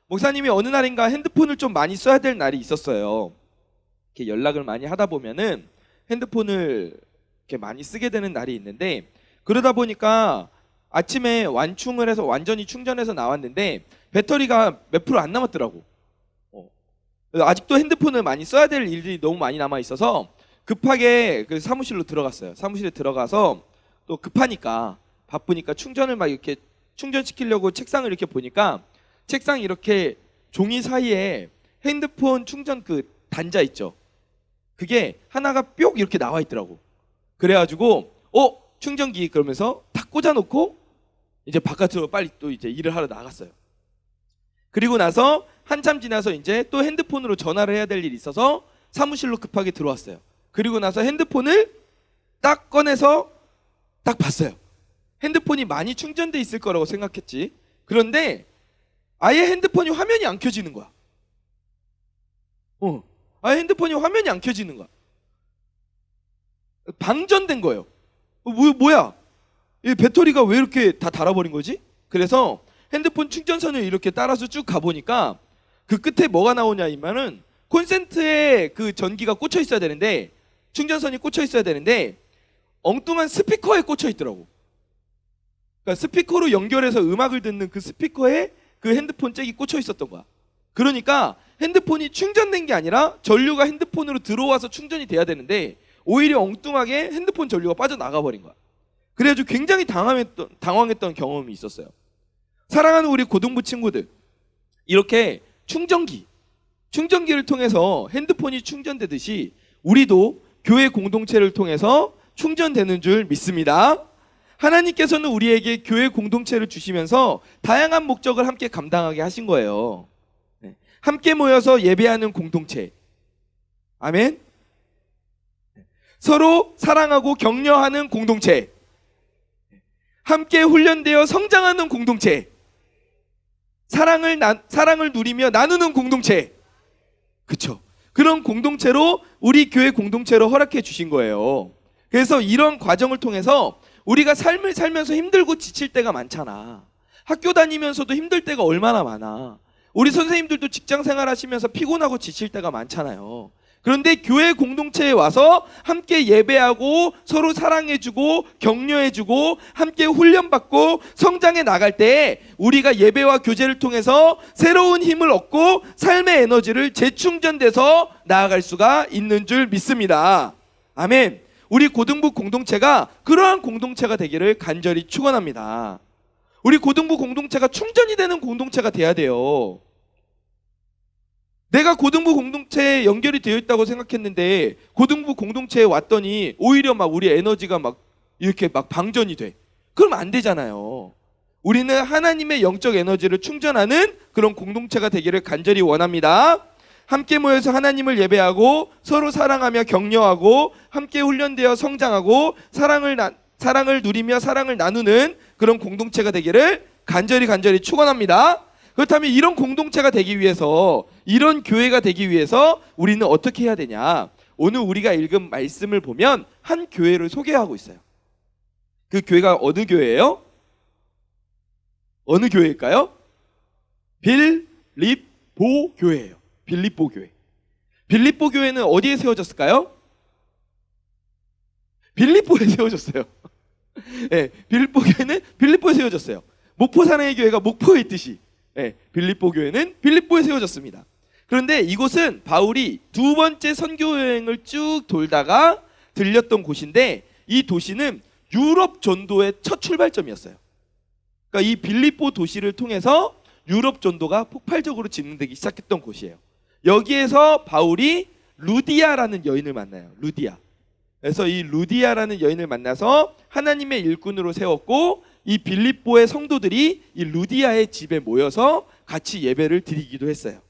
목사님이 어느 날인가 핸드폰을 좀 많이 써야 될 날이 있었어요. 이렇게 연락을 많이 하다 보면은 핸드폰을 이렇게 많이 쓰게 되는 날이 있는데, 그러다 보니까 아침에 완충을 해서 완전히 충전해서 나왔는데 배터리가 몇 프로 안 남았더라고. 아직도 핸드폰을 많이 써야 될 일들이 너무 많이 남아 있어서 급하게 그 사무실로 들어갔어요. 사무실에 들어가서 또 급하니까 바쁘니까 충전을 막 이렇게 충전시키려고 책상을 이렇게 보니까 책상 이렇게 종이 사이에 핸드폰 충전 그 단자 있죠. 그게 하나가 뿅 이렇게 나와 있더라고. 그래가지고 충전기 그러면서 탁 꽂아놓고 이제 바깥으로 빨리 또 이제 일을 하러 나갔어요. 그리고 나서 한참 지나서 이제 또 핸드폰으로 전화를 해야 될 일이 있어서 사무실로 급하게 들어왔어요. 그리고 나서 핸드폰을 딱 꺼내서 딱 봤어요. 핸드폰이 많이 충전돼 있을 거라고 생각했지. 그런데 아예 핸드폰이 화면이 안 켜지는 거야. 아예 핸드폰이 화면이 안 켜지는 거야. 방전된 거예요. 뭐야? 이 배터리가 왜 이렇게 다 닳아버린 거지? 그래서 핸드폰 충전선을 이렇게 따라서 쭉 가보니까 그 끝에 뭐가 나오냐면은 콘센트에 그 전기가 꽂혀 있어야 되는데, 충전선이 꽂혀 있어야 되는데 엉뚱한 스피커에 꽂혀 있더라고. 그러니까 스피커로 연결해서 음악을 듣는 그 스피커에 그 핸드폰 잭이 꽂혀 있었던 거야. 그러니까 핸드폰이 충전된 게 아니라 전류가 핸드폰으로 들어와서 충전이 돼야 되는데 오히려 엉뚱하게 핸드폰 전류가 빠져나가 버린 거야. 그래가지고 굉장히 당황했던 경험이 있었어요. 사랑하는 우리 고등부 친구들, 이렇게 충전기를 통해서 핸드폰이 충전되듯이 우리도 교회 공동체를 통해서 충전되는 줄 믿습니다. 하나님께서는 우리에게 교회 공동체를 주시면서 다양한 목적을 함께 감당하게 하신 거예요. 함께 모여서 예배하는 공동체, 아멘. 서로 사랑하고 격려하는 공동체, 함께 훈련되어 성장하는 공동체, 사랑을 누리며 나누는 공동체, 그쵸? 그런 공동체로 우리 교회 공동체로 허락해 주신 거예요. 그래서 이런 과정을 통해서 우리가 삶을 살면서 힘들고 지칠 때가 많잖아. 학교 다니면서도 힘들 때가 얼마나 많아. 우리 선생님들도 직장 생활 하시면서 피곤하고 지칠 때가 많잖아요. 그런데 교회 공동체에 와서 함께 예배하고 서로 사랑해주고 격려해주고 함께 훈련받고 성장해 나갈 때 우리가 예배와 교제를 통해서 새로운 힘을 얻고 삶의 에너지를 재충전돼서 나아갈 수가 있는 줄 믿습니다. 아멘. 우리 고등부 공동체가 그러한 공동체가 되기를 간절히 축원합니다. 우리 고등부 공동체가 충전이 되는 공동체가 돼야 돼요. 내가 고등부 공동체에 연결이 되어 있다고 생각했는데 고등부 공동체에 왔더니 오히려 막 우리 에너지가 막 이렇게 막 방전이 돼. 그러면 안 되잖아요. 우리는 하나님의 영적 에너지를 충전하는 그런 공동체가 되기를 간절히 원합니다. 함께 모여서 하나님을 예배하고 서로 사랑하며 격려하고 함께 훈련되어 성장하고 사랑을 누리며 사랑을 나누는 그런 공동체가 되기를 간절히 축원합니다. 그렇다면 이런 공동체가 되기 위해서, 이런 교회가 되기 위해서 우리는 어떻게 해야 되냐? 오늘 우리가 읽은 말씀을 보면 한 교회를 소개하고 있어요. 그 교회가 어느 교회예요? 어느 교회일까요? 빌립보 교회예요. 빌립보 교회. 빌립보 교회는 어디에 세워졌을까요? 빌립보에 세워졌어요. 네, 빌립보 교회는 빌립보에 세워졌어요. 목포 사랑의 교회가 목포에 있듯이 빌립보 교회는 빌립보에 세워졌습니다. 그런데 이곳은 바울이 두 번째 선교 여행을 쭉 돌다가 들렸던 곳인데 이 도시는 유럽 전도의 첫 출발점이었어요. 그러니까 이 빌립보 도시를 통해서 유럽 전도가 폭발적으로 진행되기 시작했던 곳이에요. 여기에서 바울이 루디아라는 여인을 만나요. 루디아. 그래서 이 루디아라는 여인을 만나서 하나님의 일꾼으로 세웠고 이 빌립보의 성도들이 이 루디아의 집에 모여서 같이 예배를 드리기도 했어요.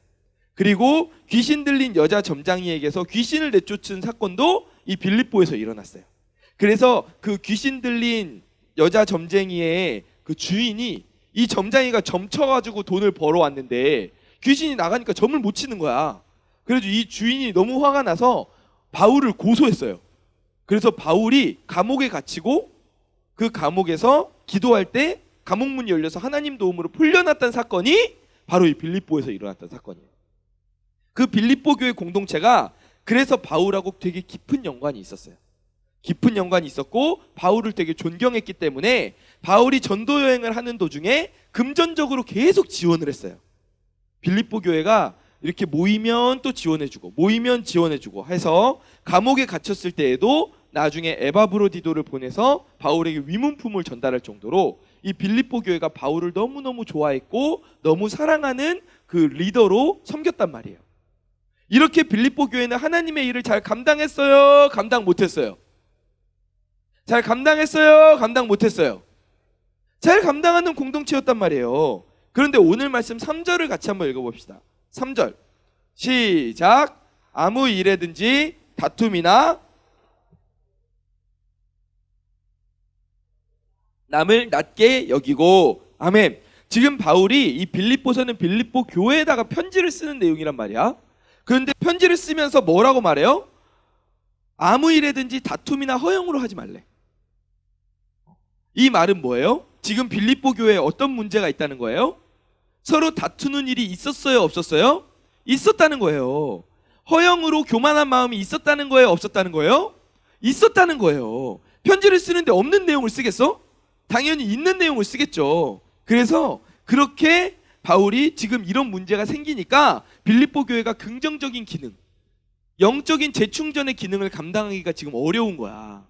그리고 귀신 들린 여자 점장이에게서 귀신을 내쫓은 사건도 이 빌립보에서 일어났어요. 그래서 그 귀신 들린 여자 점쟁이의 그 주인이 이 점장이가 점 쳐가지고 돈을 벌어왔는데 귀신이 나가니까 점을 못 치는 거야. 그래서 이 주인이 너무 화가 나서 바울을 고소했어요. 그래서 바울이 감옥에 갇히고 그 감옥에서 기도할 때 감옥문이 열려서 하나님 도움으로 풀려났던 사건이 바로 이 빌립보에서 일어났던 사건이에요. 그 빌립보 교회 공동체가 그래서 바울하고 되게 깊은 연관이 있었어요. 깊은 연관이 있었고 바울을 되게 존경했기 때문에 바울이 전도 여행을 하는 도중에 금전적으로 계속 지원을 했어요. 빌립보 교회가 이렇게 모이면 또 지원해주고 모이면 지원해주고 해서 감옥에 갇혔을 때에도 나중에 에바브로디도를 보내서 바울에게 위문품을 전달할 정도로 이 빌립보 교회가 바울을 너무너무 좋아했고 너무 사랑하는 그 리더로 섬겼단 말이에요. 이렇게 빌립보 교회는 하나님의 일을 잘 감당했어요? 감당 못했어요? 잘 감당했어요? 감당 못했어요? 잘 감당하는 공동체였단 말이에요. 그런데 오늘 말씀 3절을 같이 한번 읽어봅시다. 3절 시작. 아무 일에든지 다툼이나 남을 낮게 여기고. 아멘. 지금 바울이 이 빌립보서는 빌립보 교회에다가 편지를 쓰는 내용이란 말이야. 그런데 편지를 쓰면서 뭐라고 말해요? 아무 일에든지 다툼이나 허영으로 하지 말래. 이 말은 뭐예요? 지금 빌립보 교회에 어떤 문제가 있다는 거예요? 서로 다투는 일이 있었어요? 없었어요? 있었다는 거예요. 허영으로 교만한 마음이 있었다는 거예요? 없었다는 거예요? 있었다는 거예요. 편지를 쓰는데 없는 내용을 쓰겠어? 당연히 있는 내용을 쓰겠죠. 그래서 그렇게 바울이 지금 이런 문제가 생기니까 빌립보 교회가 긍정적인 기능, 영적인 재충전의 기능을 감당하기가 지금 어려운 거야.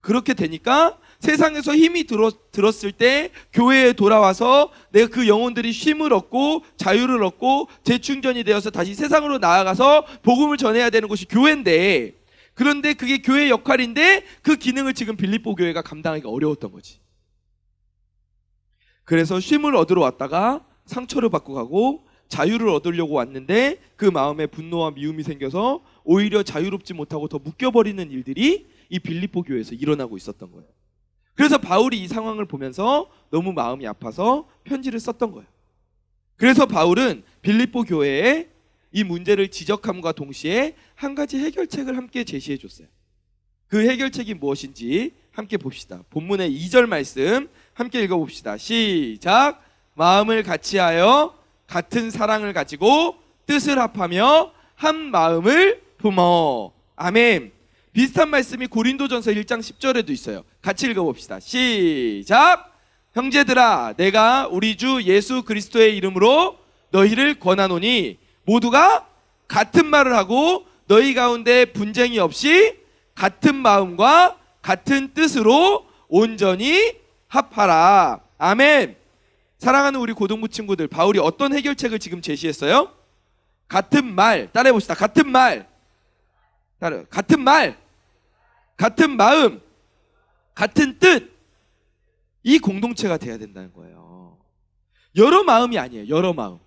그렇게 되니까 세상에서 힘이 들었을 때 교회에 돌아와서 내가 그 영혼들이 쉼을 얻고 자유를 얻고 재충전이 되어서 다시 세상으로 나아가서 복음을 전해야 되는 곳이 교회인데, 그런데 그게 교회의 역할인데 그 기능을 지금 빌립보 교회가 감당하기가 어려웠던 거지. 그래서 쉼을 얻으러 왔다가 상처를 받고 가고 자유를 얻으려고 왔는데 그 마음에 분노와 미움이 생겨서 오히려 자유롭지 못하고 더 묶여버리는 일들이 이 빌립보 교회에서 일어나고 있었던 거예요. 그래서 바울이 이 상황을 보면서 너무 마음이 아파서 편지를 썼던 거예요. 그래서 바울은 빌립보 교회에 이 문제를 지적함과 동시에 한 가지 해결책을 함께 제시해 줬어요. 그 해결책이 무엇인지 함께 봅시다. 본문의 2절 말씀 함께 읽어봅시다. 시작. 마음을 같이하여 같은 사랑을 가지고 뜻을 합하며 한 마음을 품어. 아멘. 비슷한 말씀이 고린도전서 1장 10절에도 있어요. 같이 읽어봅시다. 시작. 형제들아, 내가 우리 주 예수 그리스도의 이름으로 너희를 권하노니 모두가 같은 말을 하고 너희 가운데 분쟁이 없이 같은 마음과 같은 뜻으로 온전히 합하라. 아멘. 사랑하는 우리 고등부 친구들, 바울이 어떤 해결책을 지금 제시했어요? 같은 말, 따라해봅시다. 같은 말, 같은 말, 같은 마음, 같은 뜻, 이 공동체가 돼야 된다는 거예요. 여러 마음이 아니에요. 여러 마음.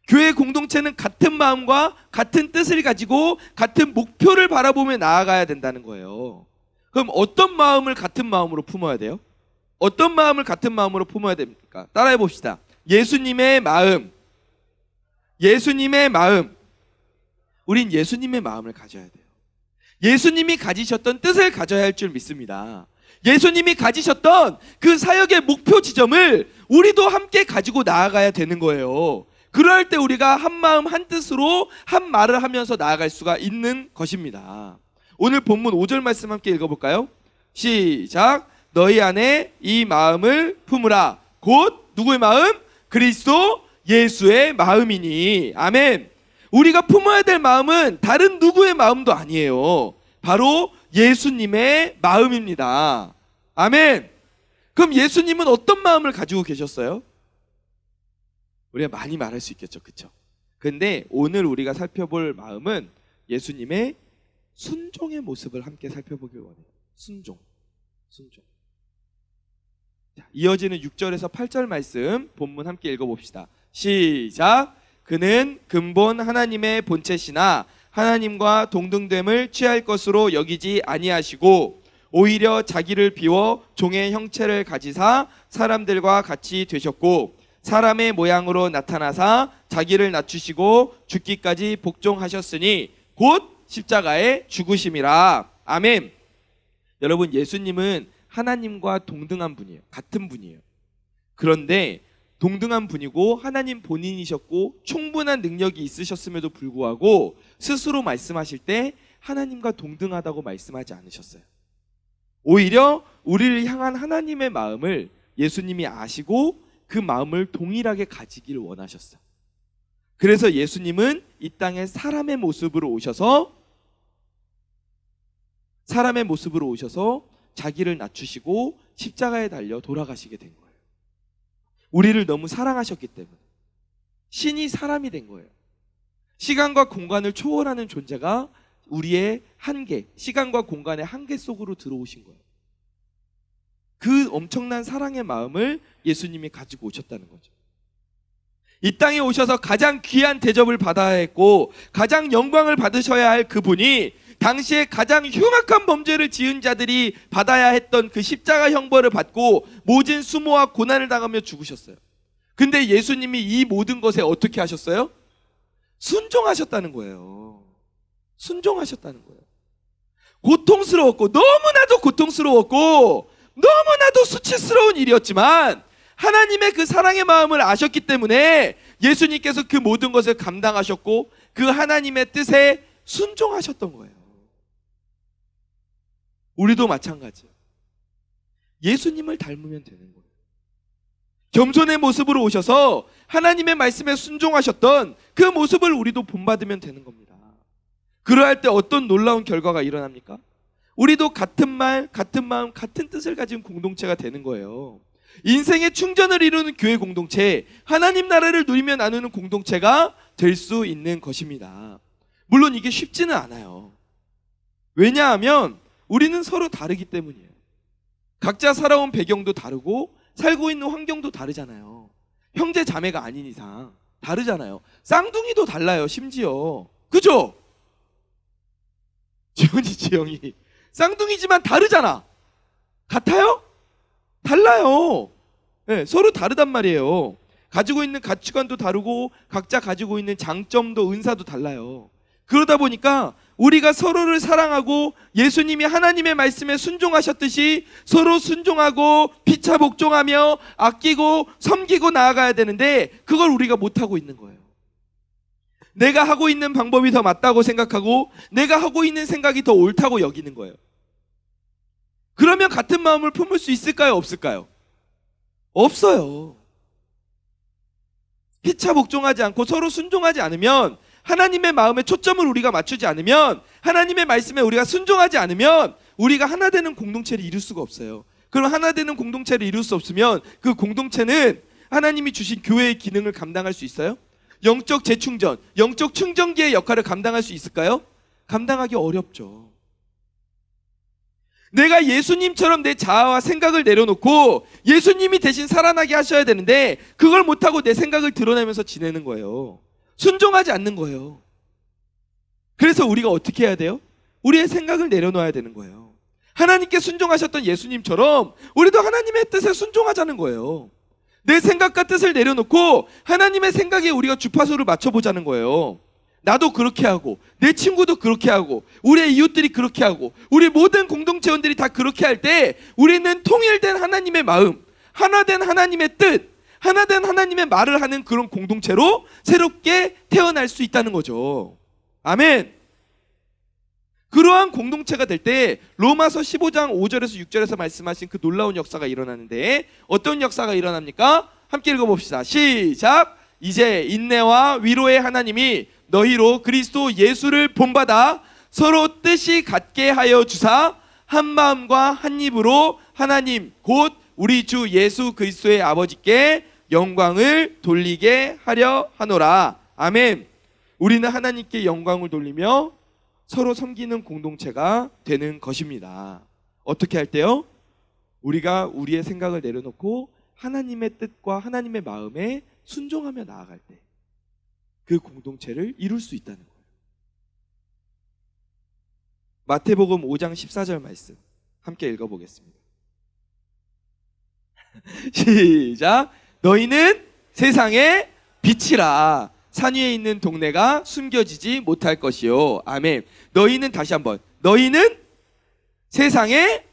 교회 공동체는 같은 마음과 같은 뜻을 가지고 같은 목표를 바라보며 나아가야 된다는 거예요. 그럼 어떤 마음을 같은 마음으로 품어야 돼요? 어떤 마음을 같은 마음으로 품어야 됩니까? 따라해 봅시다. 예수님의 마음. 예수님의 마음. 우린 예수님의 마음을 가져야 돼요. 예수님이 가지셨던 뜻을 가져야 할 줄 믿습니다. 예수님이 가지셨던 그 사역의 목표 지점을 우리도 함께 가지고 나아가야 되는 거예요. 그럴 때 우리가 한 마음 한 뜻으로 한 말을 하면서 나아갈 수가 있는 것입니다. 오늘 본문 5절 말씀 함께 읽어볼까요? 시작. 너희 안에 이 마음을 품으라. 곧 누구의 마음? 그리스도 예수의 마음이니. 아멘. 우리가 품어야 될 마음은 다른 누구의 마음도 아니에요. 바로 예수님의 마음입니다. 아멘. 그럼 예수님은 어떤 마음을 가지고 계셨어요? 우리가 많이 말할 수 있겠죠. 그렇죠? 근데 오늘 우리가 살펴볼 마음은 예수님의 순종의 모습을 함께 살펴보길 원해요. 순종. 자, 이어지는 6절에서 8절 말씀 본문 함께 읽어봅시다. 시작. 그는 근본 하나님의 본체시나 하나님과 동등됨을 취할 것으로 여기지 아니하시고 오히려 자기를 비워 종의 형체를 가지사 사람들과 같이 되셨고 사람의 모양으로 나타나사 자기를 낮추시고 죽기까지 복종하셨으니 곧 십자가에 죽으심이라. 아멘. 여러분, 예수님은 하나님과 동등한 분이에요. 같은 분이에요. 그런데 동등한 분이고 하나님 본인이셨고 충분한 능력이 있으셨음에도 불구하고 스스로 말씀하실 때 하나님과 동등하다고 말씀하지 않으셨어요. 오히려 우리를 향한 하나님의 마음을 예수님이 아시고 그 마음을 동일하게 가지기를 원하셨어요. 그래서 예수님은 이 땅에 사람의 모습으로 오셔서 자기를 낮추시고 십자가에 달려 돌아가시게 된 거예요. 우리를 너무 사랑하셨기 때문에 신이 사람이 된 거예요. 시간과 공간을 초월하는 존재가 우리의 한계, 시간과 공간의 한계 속으로 들어오신 거예요. 그 엄청난 사랑의 마음을 예수님이 가지고 오셨다는 거죠. 이 땅에 오셔서 가장 귀한 대접을 받아야 했고 가장 영광을 받으셔야 할 그분이 당시에 가장 흉악한 범죄를 지은 자들이 받아야 했던 그 십자가 형벌을 받고 모진 수모와 고난을 당하며 죽으셨어요. 근데 예수님이 이 모든 것에 어떻게 하셨어요? 순종하셨다는 거예요. 순종하셨다는 거예요. 고통스러웠고 너무나도 고통스러웠고 너무나도 수치스러운 일이었지만 하나님의 그 사랑의 마음을 아셨기 때문에 예수님께서 그 모든 것을 감당하셨고 그 하나님의 뜻에 순종하셨던 거예요. 우리도 마찬가지예요. 예수님을 닮으면 되는 거예요. 겸손의 모습으로 오셔서 하나님의 말씀에 순종하셨던 그 모습을 우리도 본받으면 되는 겁니다. 그러할 때 어떤 놀라운 결과가 일어납니까? 우리도 같은 말, 같은 마음, 같은 뜻을 가진 공동체가 되는 거예요. 인생의 충전을 이루는 교회 공동체, 하나님 나라를 누리며 나누는 공동체가 될 수 있는 것입니다. 물론 이게 쉽지는 않아요. 왜냐하면 우리는 서로 다르기 때문이에요. 각자 살아온 배경도 다르고 살고 있는 환경도 다르잖아요. 형제 자매가 아닌 이상 다르잖아요. 쌍둥이도 달라요, 심지어. 그죠? 지영이 쌍둥이지만 다르잖아. 같아요? 달라요. 네, 서로 다르단 말이에요. 가지고 있는 가치관도 다르고 각자 가지고 있는 장점도 은사도 달라요. 그러다 보니까 우리가 서로를 사랑하고 예수님이 하나님의 말씀에 순종하셨듯이 서로 순종하고 피차 복종하며 아끼고 섬기고 나아가야 되는데 그걸 우리가 못하고 있는 거예요. 내가 하고 있는 방법이 더 맞다고 생각하고 내가 하고 있는 생각이 더 옳다고 여기는 거예요. 그러면 같은 마음을 품을 수 있을까요? 없을까요? 없어요. 피차 복종하지 않고 서로 순종하지 않으면 하나님의 마음에 초점을 우리가 맞추지 않으면 하나님의 말씀에 우리가 순종하지 않으면 우리가 하나 되는 공동체를 이룰 수가 없어요. 그럼 하나 되는 공동체를 이룰 수 없으면 그 공동체는 하나님이 주신 교회의 기능을 감당할 수 있어요? 영적 재충전, 영적 충전기의 역할을 감당할 수 있을까요? 감당하기 어렵죠. 내가 예수님처럼 내 자아와 생각을 내려놓고 예수님이 대신 살아나게 하셔야 되는데 그걸 못하고 내 생각을 드러내면서 지내는 거예요. 순종하지 않는 거예요. 그래서 우리가 어떻게 해야 돼요? 우리의 생각을 내려놓아야 되는 거예요. 하나님께 순종하셨던 예수님처럼 우리도 하나님의 뜻에 순종하자는 거예요. 내 생각과 뜻을 내려놓고 하나님의 생각에 우리가 주파수를 맞춰보자는 거예요. 나도 그렇게 하고 내 친구도 그렇게 하고 우리의 이웃들이 그렇게 하고 우리 모든 공동체원들이 다 그렇게 할 때 우리는 통일된 하나님의 마음, 하나된 하나님의 뜻, 하나된 하나님의 말을 하는 그런 공동체로 새롭게 태어날 수 있다는 거죠. 아멘. 그러한 공동체가 될 때 로마서 15장 5절에서 6절에서 말씀하신 그 놀라운 역사가 일어나는데 어떤 역사가 일어납니까? 함께 읽어봅시다. 시작. 이제 인내와 위로의 하나님이 너희로 그리스도 예수를 본받아 서로 뜻이 같게 하여 주사 한 마음과 한 입으로 하나님 곧 우리 주 예수 그리스도의 아버지께 영광을 돌리게 하려 하노라. 아멘. 우리는 하나님께 영광을 돌리며 서로 섬기는 공동체가 되는 것입니다. 어떻게 할 때요? 우리가 우리의 생각을 내려놓고 하나님의 뜻과 하나님의 마음에 순종하며 나아갈 때 그 공동체를 이룰 수 있다는 거예요. 마태복음 5장 14절 말씀 함께 읽어보겠습니다. 시작. 너희는 세상의 빛이라. 산 위에 있는 동네가 숨겨지지 못할 것이요. 아멘. 너희는 다시 한번. 너희는 세상의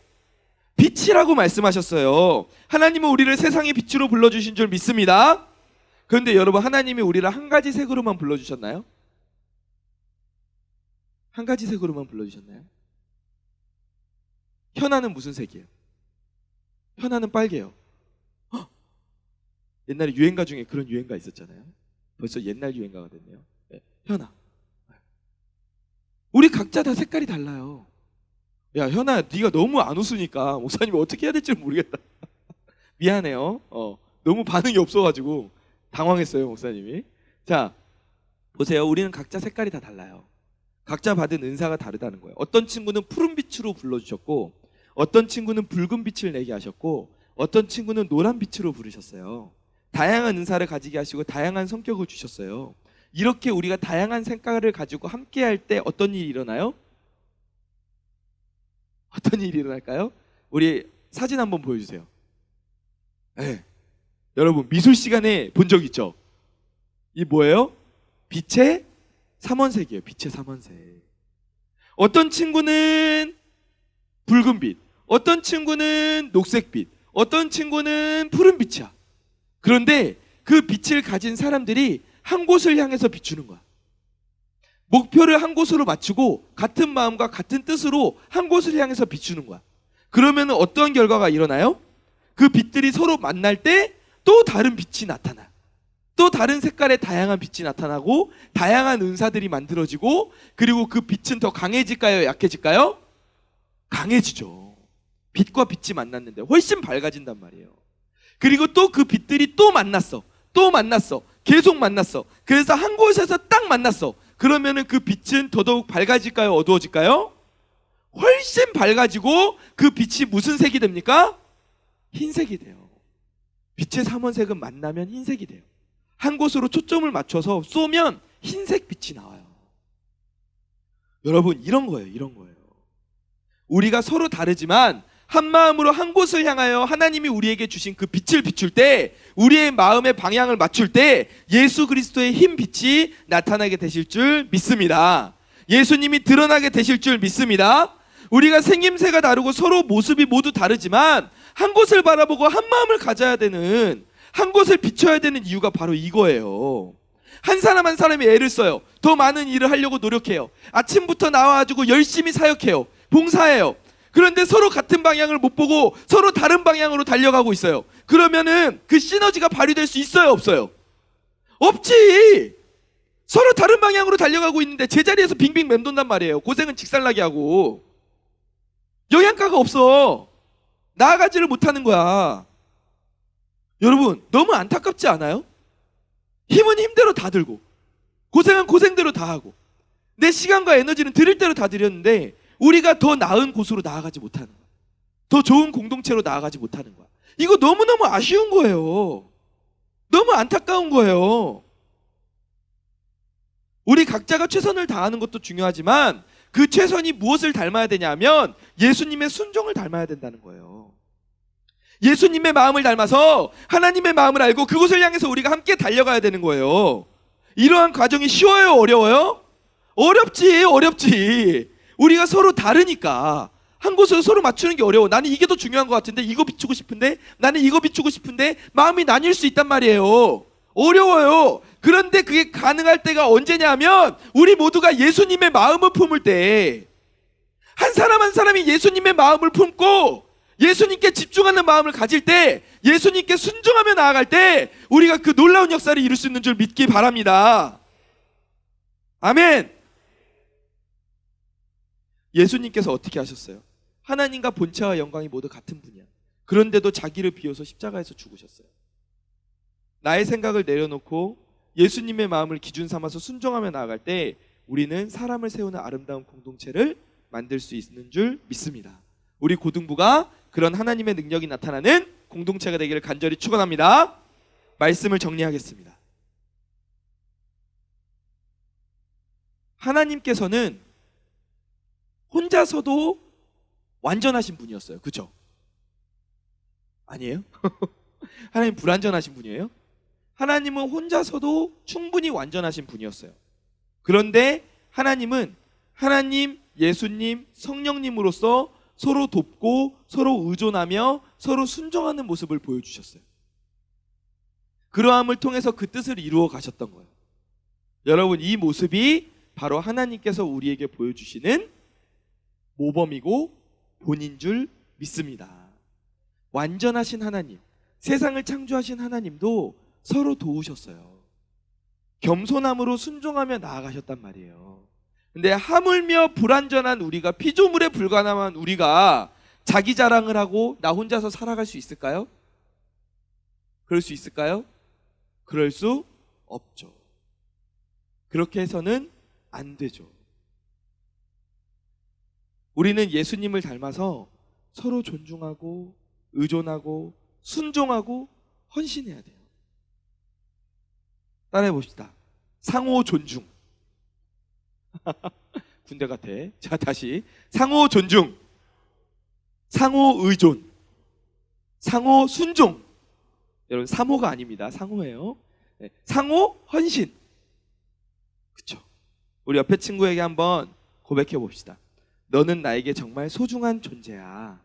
빛이라고 말씀하셨어요. 하나님은 우리를 세상의 빛으로 불러주신 줄 믿습니다. 그런데 여러분, 하나님이 우리를 한 가지 색으로만 불러주셨나요? 한 가지 색으로만 불러주셨나요? 현아는 무슨 색이에요? 현아는 빨개요. 헉! 옛날에 유행가 중에 그런 유행가 있었잖아요. 벌써 옛날 유행가가 됐네요. 네, 현아. 우리 각자 다 색깔이 달라요. 야, 현아, 네가 너무 안 웃으니까 목사님이 어떻게 해야 될지 모르겠다. 미안해요. 너무 반응이 없어가지고 당황했어요, 목사님이. 자, 보세요. 우리는 각자 색깔이 다 달라요. 각자 받은 은사가 다르다는 거예요. 어떤 친구는 푸른 빛으로 불러주셨고, 어떤 친구는 붉은 빛을 내게 하셨고, 어떤 친구는 노란 빛으로 부르셨어요. 다양한 은사를 가지게 하시고 다양한 성격을 주셨어요. 이렇게 우리가 다양한 색깔을 가지고 함께 할 때 어떤 일이 일어나요? 어떤 일이 일어날까요? 우리 사진 한번 보여주세요. 네. 여러분, 미술 시간에 본 적 있죠? 이 뭐예요? 빛의 삼원색이에요. 빛의 삼원색. 어떤 친구는 붉은빛, 어떤 친구는 녹색빛, 어떤 친구는 푸른빛이야. 그런데 그 빛을 가진 사람들이 한 곳을 향해서 비추는 거야. 목표를 한 곳으로 맞추고 같은 마음과 같은 뜻으로 한 곳을 향해서 비추는 거야. 그러면 어떤 결과가 일어나요? 그 빛들이 서로 만날 때 또 다른 빛이 나타나. 또 다른 색깔의 다양한 빛이 나타나고 다양한 은사들이 만들어지고, 그리고 그 빛은 더 강해질까요? 약해질까요? 강해지죠. 빛과 빛이 만났는데 훨씬 밝아진단 말이에요. 그리고 또 그 빛들이 또 만났어. 또 만났어. 계속 만났어. 그래서 한 곳에서 딱 만났어. 그러면은 그 빛은 더더욱 밝아질까요? 어두워질까요? 훨씬 밝아지고 그 빛이 무슨 색이 됩니까? 흰색이 돼요. 빛의 삼원색은 만나면 흰색이 돼요. 한 곳으로 초점을 맞춰서 쏘면 흰색 빛이 나와요. 여러분, 이런 거예요. 이런 거예요. 우리가 서로 다르지만 한 마음으로 한 곳을 향하여 하나님이 우리에게 주신 그 빛을 비출 때, 우리의 마음의 방향을 맞출 때 예수 그리스도의 흰 빛이 나타나게 되실 줄 믿습니다. 예수님이 드러나게 되실 줄 믿습니다. 우리가 생김새가 다르고 서로 모습이 모두 다르지만 한 곳을 바라보고 한 마음을 가져야 되는, 한 곳을 비춰야 되는 이유가 바로 이거예요. 한 사람 한 사람이 애를 써요. 더 많은 일을 하려고 노력해요. 아침부터 나와가지고 열심히 사역해요. 봉사해요. 그런데 서로 같은 방향을 못 보고 서로 다른 방향으로 달려가고 있어요. 그러면은 그 시너지가 발휘될 수 있어요, 없어요? 없지. 서로 다른 방향으로 달려가고 있는데 제자리에서 빙빙 맴돈단 말이에요. 고생은 직살나게 하고 영양가가 없어. 나아가지를 못하는 거야. 여러분, 너무 안타깝지 않아요? 힘은 힘대로 다 들고 고생은 고생대로 다 하고 내 시간과 에너지는 드릴 대로 다 드렸는데 우리가 더 나은 곳으로 나아가지 못하는 거야. 더 좋은 공동체로 나아가지 못하는 거야. 이거 너무너무 아쉬운 거예요. 너무 안타까운 거예요. 우리 각자가 최선을 다하는 것도 중요하지만 그 최선이 무엇을 닮아야 되냐면 예수님의 순종을 닮아야 된다는 거예요. 예수님의 마음을 닮아서 하나님의 마음을 알고 그곳을 향해서 우리가 함께 달려가야 되는 거예요. 이러한 과정이 쉬워요? 어려워요? 어렵지. 우리가 서로 다르니까 한 곳으로 서로 맞추는 게 어려워. 나는 이게 더 중요한 것 같은데 이거 비추고 싶은데 나는 이거 비추고 싶은데 마음이 나뉠 수 있단 말이에요. 어려워요. 그런데 그게 가능할 때가 언제냐면 우리 모두가 예수님의 마음을 품을 때, 한 사람 한 사람이 예수님의 마음을 품고 예수님께 집중하는 마음을 가질 때, 예수님께 순종하며 나아갈 때 우리가 그 놀라운 역사를 이룰 수 있는 줄 믿기 바랍니다. 아멘. 예수님께서 어떻게 하셨어요? 하나님과 본체와 영광이 모두 같은 분이야. 그런데도 자기를 비워서 십자가에서 죽으셨어요. 나의 생각을 내려놓고 예수님의 마음을 기준 삼아서 순종하며 나아갈 때 우리는 사람을 세우는 아름다운 공동체를 만들 수 있는 줄 믿습니다. 우리 고등부가 그런 하나님의 능력이 나타나는 공동체가 되기를 간절히 축원합니다. 말씀을 정리하겠습니다. 하나님께서는 혼자서도 완전하신 분이었어요. 그렇죠? 아니에요? 하나님 불완전하신 분이에요? 하나님은 혼자서도 충분히 완전하신 분이었어요. 그런데 하나님은 하나님, 예수님, 성령님으로서 서로 돕고 서로 의존하며 서로 순종하는 모습을 보여주셨어요. 그러함을 통해서 그 뜻을 이루어 가셨던 거예요. 여러분, 이 모습이 바로 하나님께서 우리에게 보여주시는 모범이고 본인 줄 믿습니다. 완전하신 하나님, 세상을 창조하신 하나님도 서로 도우셨어요. 겸손함으로 순종하며 나아가셨단 말이에요. 근데 하물며 불완전한 우리가, 피조물에 불과한 우리가 자기 자랑을 하고 나 혼자서 살아갈 수 있을까요? 그럴 수 있을까요? 그럴 수 없죠. 그렇게 해서는 안 되죠. 우리는 예수님을 닮아서 서로 존중하고 의존하고 순종하고 헌신해야 돼요. 따라해 봅시다. 상호 존중. 군대 같아. 자, 다시. 상호 존중, 상호 의존, 상호 순종. 여러분, 사모가 아닙니다. 상호예요. 네. 상호 헌신. 그쵸? 우리 옆에 친구에게 한번 고백해 봅시다. 너는 나에게 정말 소중한 존재야.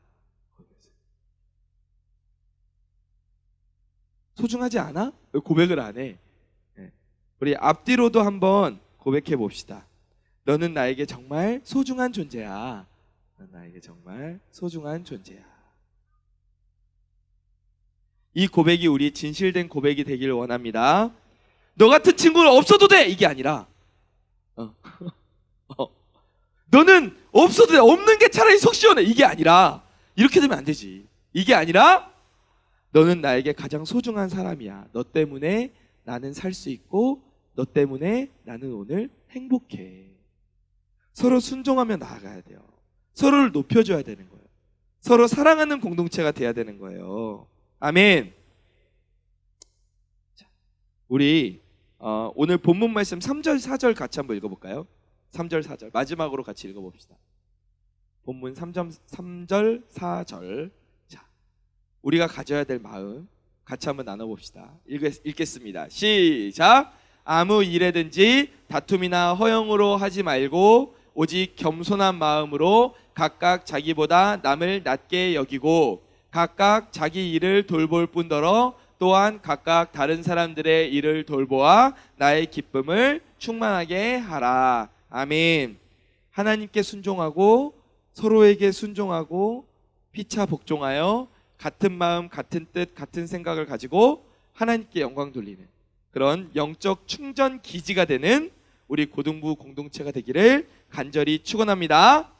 소중하지 않아? 왜 고백을 안 해? 네. 우리 앞뒤로도 한번 고백해 봅시다. 너는 나에게 정말 소중한 존재야. 넌 나에게 정말 소중한 존재야. 이 고백이 우리 진실된 고백이 되기를 원합니다. 너 같은 친구는 없어도 돼! 이게 아니라 너는 없어도 돼! 없는 게 차라리 속 시원해! 이게 아니라 이렇게 되면 안 되지. 이게 아니라 너는 나에게 가장 소중한 사람이야. 너 때문에 나는 살 수 있고 너 때문에 나는 오늘 행복해. 서로 순종하며 나아가야 돼요. 서로를 높여줘야 되는 거예요. 서로 사랑하는 공동체가 돼야 되는 거예요. 아멘. 자, 우리 오늘 본문 말씀 3절 4절 같이 한번 읽어볼까요? 3절 4절 마지막으로 같이 읽어봅시다. 본문 3절 4절. 자, 우리가 가져야 될 마음 같이 한번 나눠봅시다. 읽겠습니다. 시작. 아무 일에든지 다툼이나 허영으로 하지 말고 오직 겸손한 마음으로 각각 자기보다 남을 낮게 여기고 각각 자기 일을 돌볼 뿐더러 또한 각각 다른 사람들의 일을 돌보아 나의 기쁨을 충만하게 하라. 아멘. 하나님께 순종하고 서로에게 순종하고 피차 복종하여 같은 마음, 같은 뜻, 같은 생각을 가지고 하나님께 영광 돌리는 그런 영적 충전 기지가 되는 우리 고등부 공동체가 되기를 간절히 축원합니다.